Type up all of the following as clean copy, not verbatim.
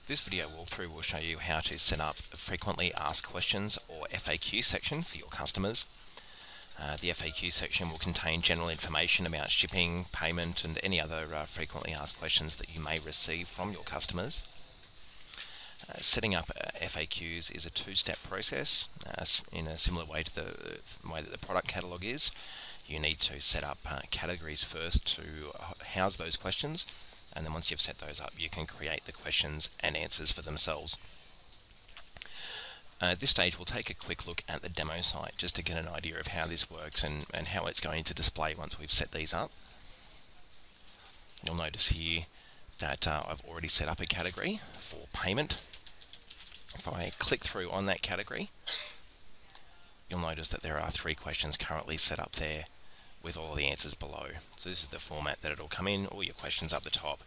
This video walkthrough will show you how to set up a frequently asked questions or FAQ section for your customers. The FAQ section will contain general information about shipping, payment and any other frequently asked questions that you may receive from your customers. Setting up FAQs is a two-step process in a similar way to the way that the product catalog is. You need to set up categories first to house those questions, and then once you've set those up you can create the questions and answers for themselves. At this stage we'll take a quick look at the demo site just to get an idea of how this works and how it's going to display once we've set these up. You'll notice here that I've already set up a category for payment. If I click through on that category, you'll notice that there are 3 questions currently set up there with all the answers below. So this is the format that it'll come in, all your questions up the top,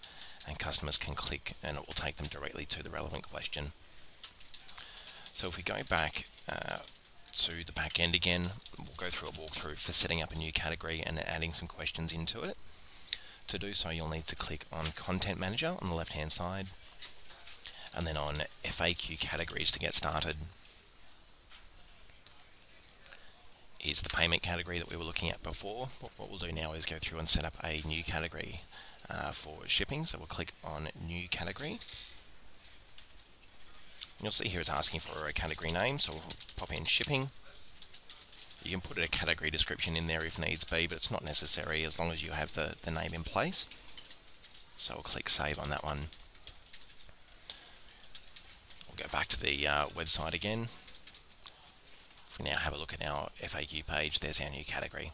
and customers can click and it will take them directly to the relevant question. So if we go back to the back end again, we'll go through a walkthrough for setting up a new category and adding some questions into it. To do so, you'll need to click on Content Manager on the left hand side, and then on FAQ Categories to get started. Here's the payment category that we were looking at before. What we'll do now is go through and set up a new category for shipping. So we'll click on New Category. You'll see here it's asking for a category name, so we'll pop in Shipping. You can put a category description in there if needs be, but it's not necessary as long as you have the name in place. So we'll click Save on that one. We'll go back to the website again. If we now have a look at our FAQ page, there's our new category.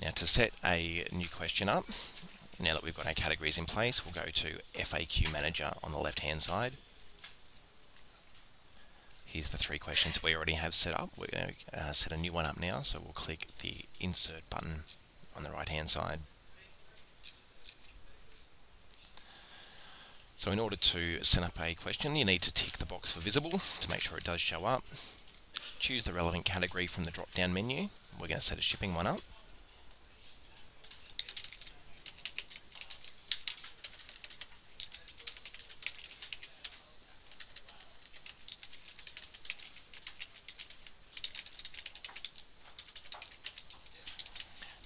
Now to set a new question up, now that we've got our categories in place, we'll go to FAQ Manager on the left hand side. Here's the 3 questions we already have set up. We're going to set a new one up now, so we'll click the Insert button on the right hand side. So in order to set up a question, you need to tick the box for visible to make sure it does show up. Choose the relevant category from the drop down menu. We're going to set a shipping one up.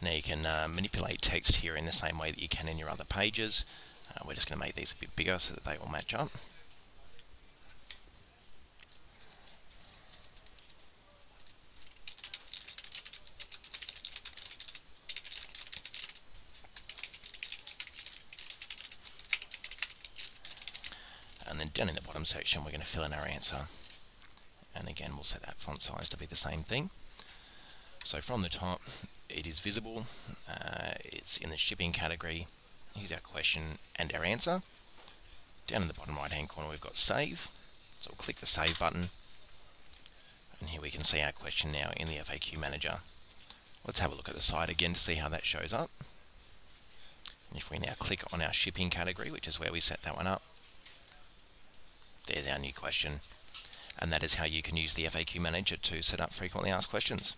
Now you can manipulate text here in the same way that you can in your other pages. We're just going to make these a bit bigger so that they all match up. And then down in the bottom section we're going to fill in our answer. And again we'll set that font size to be the same thing. So from the top it is visible, it's in the shipping category. Here's our question and our answer. Down in the bottom right hand corner we've got Save, so we'll click the Save button, and here we can see our question now in the FAQ Manager. Let's have a look at the site again to see how that shows up. And if we now click on our shipping category, which is where we set that one up, there's our new question. And that is how you can use the FAQ Manager to set up frequently asked questions.